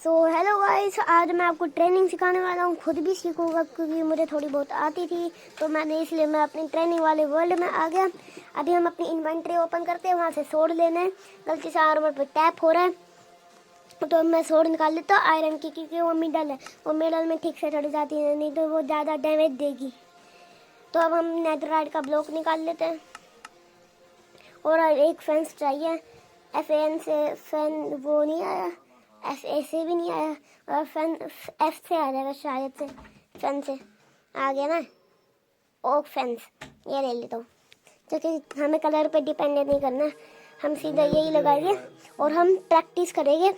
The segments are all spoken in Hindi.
सो हेलो गाइस, आज मैं आपको ट्रेनिंग सिखाने वाला हूँ। खुद भी सीखूंगा क्योंकि मुझे थोड़ी बहुत आती थी, तो इसलिए मैं अपनी ट्रेनिंग वाले वर्ल्ड में आ गया। अभी हम अपनी इन्वेंट्री ओपन करते हैं, वहाँ से सोड लेना है। गलती से आर्मर पर टैप हो रहा है तो मैं सोड निकाल लेता हूँ आयरन की, क्योंकि वो मिडल है, वो मिडल में ठीक से चढ़ जाती है, नहीं तो वो ज़्यादा डैमेज देगी। तो अब हम नेथरराइट का ब्लॉक निकाल लेते हैं और एक फेंस चाहिए। FN से फैन वो नहीं आया, ऐसे भी नहीं आया, और फैन F से आ जाएगा शायद से। फैन से आ गया ना, ओक फेंस, ये ले लेता हूँ, क्योंकि हमें कलर पे डिपेंडेंट नहीं करना, हम सीधा यही लगाएंगे और हम प्रैक्टिस करेंगे।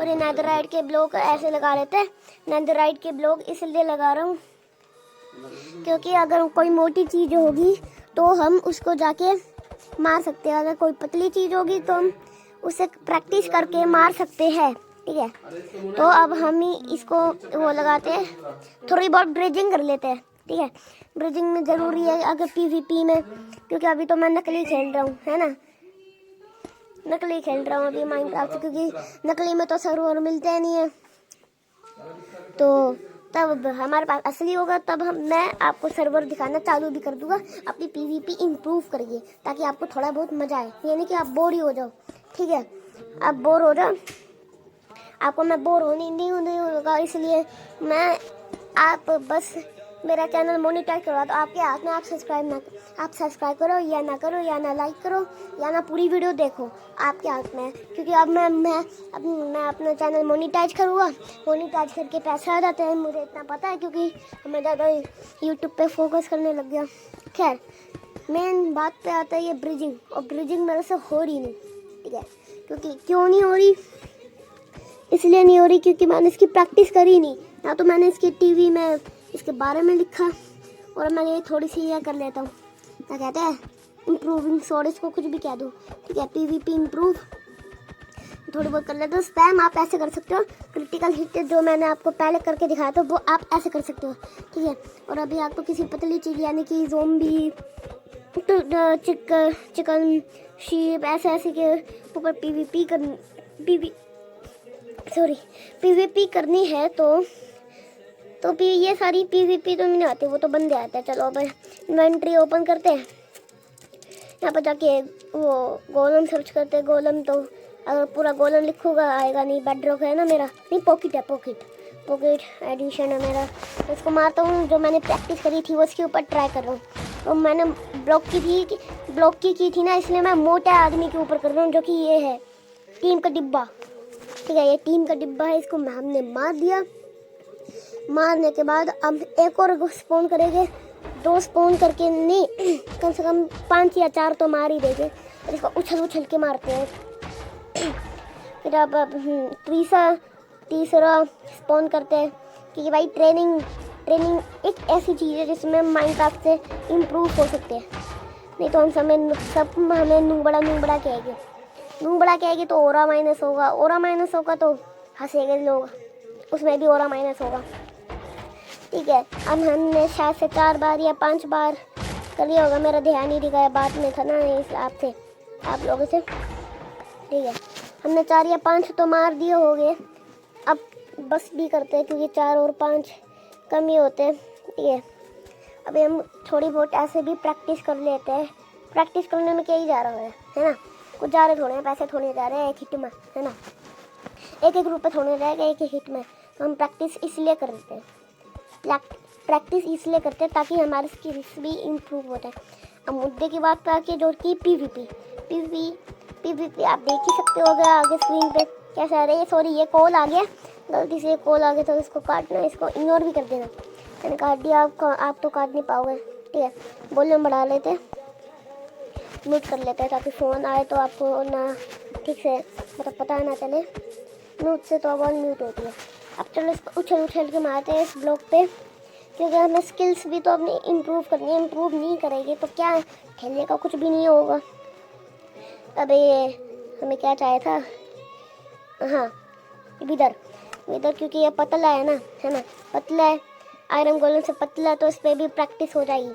और ये नेथरराइट के ब्लॉक ऐसे लगा लेते हैं। नेथरराइट के ब्लॉक इसलिए लगा रहा हूँ क्योंकि अगर कोई मोटी चीज़ होगी तो हम उसको जाके मार सकते हैं, अगर कोई पतली चीज़ होगी तो हम उसे प्रैक्टिस करके मार सकते हैं। ठीक है, तो अब हम ही इसको वो लगाते हैं, थोड़ी बहुत ब्रिजिंग कर लेते हैं। ठीक है, ब्रिजिंग में ज़रूरी है अगर PvP में, क्योंकि अभी तो मैं नकली खेल रहा हूँ, है ना, नकली खेल रहा हूँ अभी माइनक्राफ्ट, क्योंकि नकली में तो सर्वर मिलते नहीं है। तो तब हमारे पास असली होगा, तब मैं आपको सर्वर दिखाना चालू भी कर दूंगा, अपनी PvP इम्प्रूव करिए, ताकि आपको थोड़ा बहुत मजा आए, यानी कि आप बोर ही हो जाओ। ठीक है, आप बोर हो जाओ, आपको मैं बोर होने नहीं होगा, इसलिए मैं आप बस मेरा चैनल मोनेटाइज करवा दो, आपके हाथ में। आप सब्सक्राइब करो या ना करो, या ना लाइक करो, या ना पूरी वीडियो देखो, आपके हाथ में। क्योंकि अब मैं अपना चैनल मोनेटाइज करूँगा, मोनेटाइज करके पैसे आ जाते हैं, मुझे इतना पता है, क्योंकि मैं ज़्यादा यूट्यूब पे फोकस करने लग गया। खैर, मेन बात पे आता है ये ब्रिजिंग, और ब्रिजिंग मेरे से हो रही नहीं। ठीक है, क्योंकि क्यों नहीं हो रही, इसलिए नहीं हो रही क्योंकि मैंने इसकी प्रैक्टिस करी नहीं, ना तो मैंने इसकी टीवी में इसके बारे में लिखा, और मैं ये थोड़ी सी यह कर लेता हूँ, क्या कहते हैं, इम्प्रूविंग सोड, इसको कुछ भी कह दो। ठीक है, PvP इम्प्रूव थोड़ी बहुत कर लेते हो। स्पैम आप ऐसे कर सकते हो, क्रिटिकल हिट जो मैंने आपको पहले करके दिखाया था वो आप ऐसे कर सकते हो। ठीक है, और अभी आपको किसी पतली चीज़ यानी कि ज़ोंबी, चिकन, शीप ऐसे के ऊपर PvP करनी है तो भी ये सारी PvP तो नहीं आती, वो तो बंदे आते हैं। चलो अब इन्वेंट्री ओपन करते हैं, यहाँ पर जाके वो गोलम सर्च करते हैं। गोलम तो अगर पूरा गोलम लिखूंगा आएगा नहीं, बेडरॉक है ना मेरा, नहीं पॉकेट है, पॉकेट एडिशन है मेरा। तो इसको मारता हूँ, जो मैंने प्रैक्टिस करी थी वो इसके ऊपर ट्राई कर रहा हूँ। तो मैंने ब्लॉक की थी ना, इसलिए मैं मोटे आदमी के ऊपर कर रहा हूँ, जो कि ये है टीम का डिब्बा। ठीक है, ये टीम का डिब्बा है, इसको हमने मार दिया। मारने के बाद अब एक और स्पॉन करेंगे, 2 स्पॉन करके नहीं, कम से कम 5 या 4 तो मार ही देंगे, और इसको उछल के मारते हैं। फिर अब तीसरा स्पॉन करते हैं, क्योंकि भाई ट्रेनिंग एक ऐसी चीज़ है जिसमें माइनक्राफ्ट से इम्प्रूव हो सकते हैं, नहीं तो हमें नूबड़ा कहेगी तो ओरा माइनस होगा तो हंसेंगे लोग, उसमें भी ओरा माइनस होगा। ठीक है, अब हमने शायद से 4 बार या 5 बार कर लिया होगा, मेरा ध्यान ही दिखाया, बात में था ना इस आप लोगों से। ठीक है, हमने 4 या 5 तो मार दिए हो गए, अब बस भी करते हैं, क्योंकि 4 और 5 कम ही होते हैं। ठीक है, अभी हम थोड़ी बहुत ऐसे भी प्रैक्टिस कर लेते हैं। प्रैक्टिस करने में क्या ही जा रहा है ना, कुछ जा रहे थोड़े हैं, पैसे थोड़े जा रहे हैं एक हिट में, है ना, एक रुपये थोड़े रहेगा एक हिट में। तो हम प्रैक्टिस इसलिए करते हैं, ताकि हमारे स्किल्स भी इम्प्रूव होते हैं। अब मुद्दे की बात पे आके, जो कि PvP आप देख ही सकते हो आगे स्क्रीन पे कैसा आ रहा है। सॉरी, ये कॉल आ गया, गलती से कॉल आ गया, तो इसको काटना, इसको इग्नोर भी कर देना। मैंने काट दिया, आप तो काट नहीं पाओगे। ठीक है, वॉल्यूम बढ़ा लेते हैं, म्यूट कर लेते हैं, ताकि फ़ोन आए तो आपको ना ठीक से मतलब पता ना चले, म्यूट से तो आवाज़ म्यूट होती है। अब चलो इसको उछल के मारते हैं इस ब्लॉक पे, क्योंकि हमें स्किल्स भी तो अपनी इम्प्रूव करनी है। इम्प्रूव नहीं करेंगे तो क्या खेलने का कुछ भी नहीं होगा। अब ये हमें क्या चाहिए था, हाँ विदर, क्योंकि ये पतला है ना, पतला है, आयरन गोलम से पतला है, तो इस पर भी प्रैक्टिस हो जाएगी।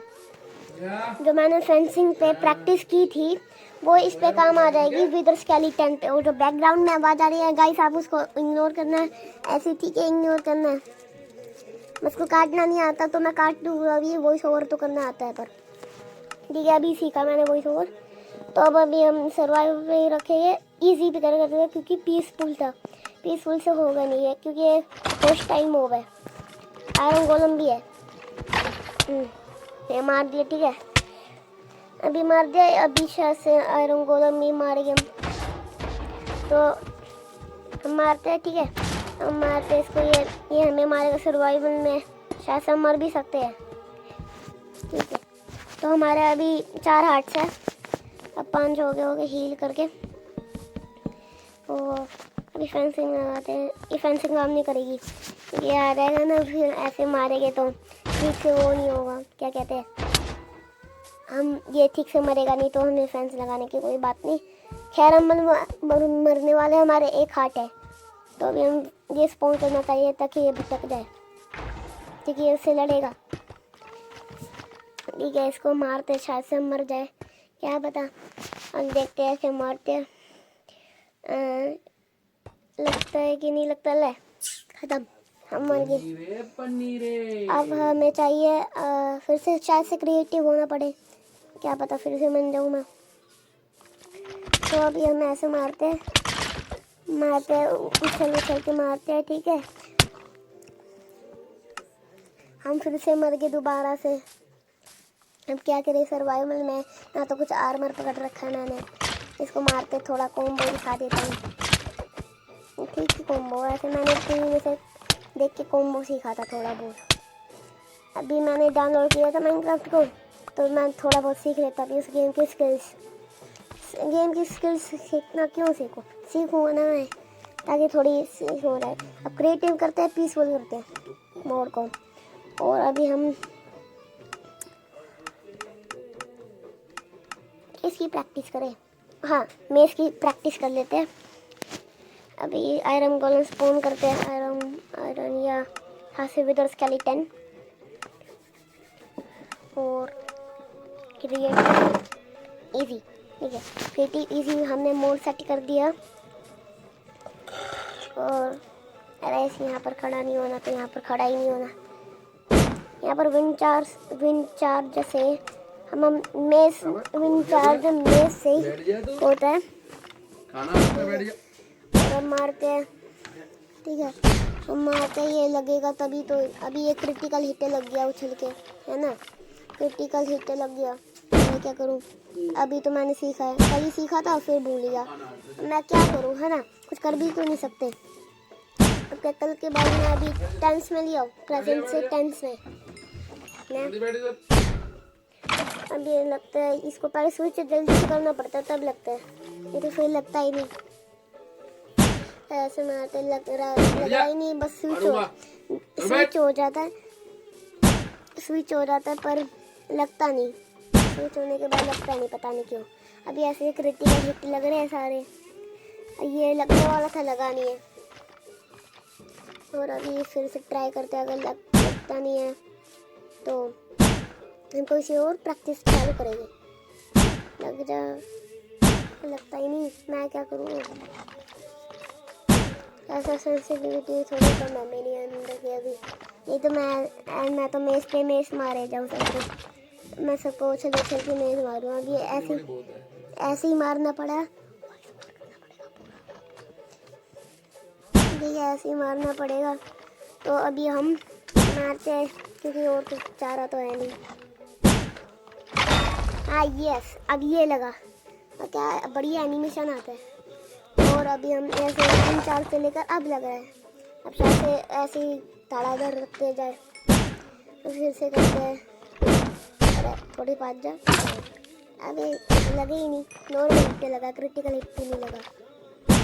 जो मैंने फेंसिंग पे प्रैक्टिस की थी वो इस पे काम आ जाएगी विदर स्केलेटन पे। वो जो बैकग्राउंड में आवाज़ आ रही है गाइस, आप उसको इग्नोर करना है, ऐसे ठीक है, इग्नोर करना है। मुझको काटना नहीं आता तो मैं काट दूँगा, अभी वॉइस ओवर तो करना आता है पर ठीक है, अभी सीखा मैंने वॉइस ओवर। तो अब अभी हम सर्वाइव पे रखेंगे, ईजी पे करते क्योंकि पीसफुल था, पीसफुल से होगा नहीं है क्योंकि ये फर्स्ट टाइम हो गया। आयरन गोलम भी है, ये मार दिया ठीक है, अभी मार दिया, अभी शायद से आयरन गोलम नहीं मारेंगे हम, तो हम मारते हैं ठीक है, हम मारते हैं इसको, ये हमें मारेगा सर्वाइवल में, शायद से हम मर भी सकते हैं ठीक है। तो हमारे अभी 4 हार्ट्स है, अब 5 हो गए हील करके। और अभी फेंसिंग लगाते हैं, ये फेंसिंग काम नहीं करेगी, ये आ जाएगा ना, फिर ऐसे मारेंगे तो ठीक से वो नहीं होगा, क्या कहते हैं हम, ये ठीक से मरेगा नहीं, तो हमें फेंस लगाने की कोई बात नहीं। खैर हम मरने वाले, हमारे 1 हार्ट है, तो अभी हम ये स्पॉन करना चाहिए ताकि ये भटक जाए, क्योंकि ये उससे लड़ेगा ठीक है। इसको मारते शायद से हम मर जाए, क्या पता, हम देखते हैं ऐसे मारते हैं, लगता है कि नहीं लगता, ले खत्म, हम मर गए। अब हमें चाहिए फिर से शायद से क्रिएटिव होना पड़े, क्या पता फिर से बन जाऊँ मैं। तो अभी हम ऐसे मारते हैं उछल के मारते हैं ठीक है। हम फिर से मर गए दोबारा से, अब क्या करें सर्वाइवल में, ना तो कुछ आर्मर पकड़ रखा है मैंने, इसको मारते थोड़ा कॉम्बो दिखा देता हूँ, ठीक है कॉम्बो, ऐसे मैंने टीवी में से देख के कॉम्बो सीखा था थोड़ा बहुत, अभी मैंने डाउनलोड किया था माइनक्राफ्ट को, तो मैं थोड़ा बहुत सीख लेता था उस गेम की स्किल्स सीखना, क्यों सीखूँगा ना मैं, ताकि थोड़ी सीख हो जाए। अब क्रिएटिव करते हैं, पीसफुल करते हैं मोड को, और अभी हम इसकी प्रैक्टिस करें, हाँ मेस की प्रैक्टिस कर लेते हैं। अभी आयरन गोलम स्पॉन करते हैं, आयरन या यहाँ से विदर स्केलेटन, और क्रिएट इजी ठीक है, क्रिएटिव इजी हमने मोड सेट कर दिया। और अरे इस यहाँ पर खड़ा नहीं होना, तो यहाँ पर खड़ा ही नहीं होना, यहाँ पर विंड चार्ज से हम मेस, विंड चार्ज मेस से ही होता है, और हम मारते हैं ठीक है, हम मारते हैं, ये लगेगा तभी तो, अभी ये क्रिटिकल हिट लग गया उछल के, है ना, क्रिटिकल हिट लग गया, मैं क्या करूं, अभी तो मैंने सीखा है, कल ही सीखा था फिर भूल गया, मैं क्या करूं, है ना, कुछ कर भी तो नहीं सकते। अब कल के बाद मैं अभी टेंस में लिया, प्रेजेंट से टेंस में अभी लगता है इसको पहले स्विच जल्दी से करना पड़ता है, तब लगता है, ये तो फिर लगता ही नहीं, ऐसे मारते लगा ही नहीं, बस स्विच हो जाता है पर लगता नहीं, स्विच होने के बाद लगता नहीं, पता नहीं क्यों। अभी ऐसे क्रिटिकल हिट लग रहे हैं सारे, ये लगने वाला था, लगा नहीं है, और अभी फिर से ट्राई करते हैं, अगर लगता नहीं है तो हम कोई और प्रैक्टिस चालू करेंगे, लग जा, लगता ही नहीं, मैं क्या करूँ, ऐसा सेंसिटिविटी थोड़ी कम है मेरी अंदर की अभी, नहीं तो मैं तो मेज पे मेज मारे जाऊँ सबको, मैं सबको उछल के मेज मारूँ, अभी ऐसे ही मारना पड़ा, ठीक है ऐसे ही मारना पड़ेगा। तो अभी हम मारते हैं क्योंकि और कुछ चारा तो है नहीं। हाँ यस, अब ये लगा, और क्या बढ़िया एनिमेशन आता है। और अभी हम ऐसे 3-4 से लेकर अब लग रहा है, अब शायद से ऐसे ही धड़ाधड़ रखते जाए, तो फिर से करते हैं, अरे थोड़ी पास जा, अभी लगे ही नहीं, नॉर्मल हिट लगा, क्रिटिकल हिट नहीं लगा,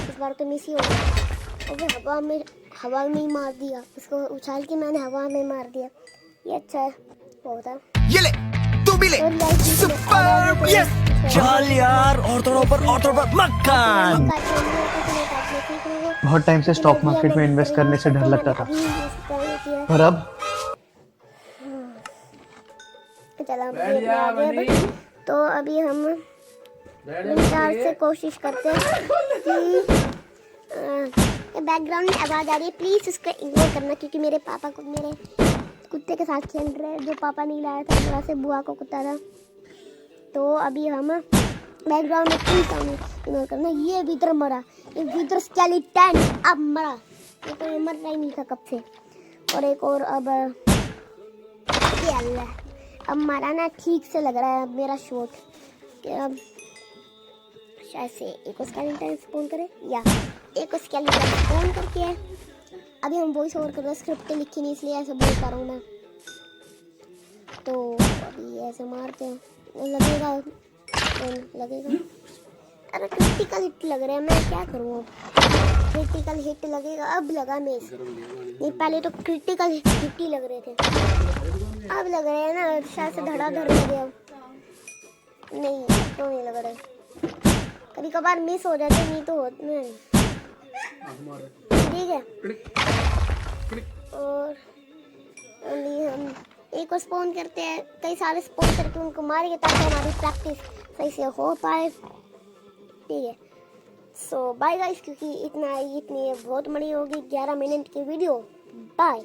इस बार तो मिस ही हो गया। और हवा में ही मार दिया, उसको उछाल के मैंने हवा में मार दिया, ये अच्छा है, बहुत है। ये ले, तू भी ले, सुपर यस, चल यार, और थोड़ा ऊपर मक्खन। बहुत टाइम से स्टॉक मार्केट में इन्वेस्ट करने से डर लगता था, पर अब चलो तो अभी हम विचार से कोशिश करते हैं कि बैकग्राउंड में आवाज़ आ रही है, प्लीज़ उसको इग्नोर करना, क्योंकि मेरे पापा को मेरे कुत्ते के साथ खेल रहे हैं, जो पापा नहीं लाया था, थोड़ा से बुआ को कुत्ता था। तो अभी हम बैकग्राउंड में प्लीज इग्नोर करना। ये भीतर मरा, ये भीतर स्केलेटन अब मरा, ये तो मर रहा ही नहीं था कब से। और एक और अब ये अल्लाह, अब मारा ना, ठीक से लग रहा है अब मेरा शॉट कि अब शायद से एक स्केलेटन स्पॉन करे या एक स्केलेटन स्पॉन करके है। अभी हम वॉइस ओवर कर रहे हैं, स्क्रिप्ट लिखी नहीं इसलिए ऐसे बोल पा रहा हूँ मैं। तो अभी ऐसे मारते हैं, लगेगा लगेगा। अरे क्रिटिकल हिट लग रहा है, मैं क्या करूँ अब। क्रिटिकल हिट लगेगा, अब लगा मिस नहीं, पहले तो क्रिटिकल हिट ही लग रहे थे, अब लग रहे हैं ना शायद से धड़ाधड़ लगे। अब नहीं तो नहीं लग रहे, कभी कभार मिस हो जाते, नहीं तो होते नहीं। ठीक है, और अभी हम एक को स्पॉन करते हैं, कई सारे स्पॉन करके उनको मारेंगे ताकि हमारी प्रैक्टिस सही से हो पाए। ठीक है, सो बाय गाइस, क्योंकि इतनी बहुत बड़ी होगी 11 मिनट की वीडियो। बाय।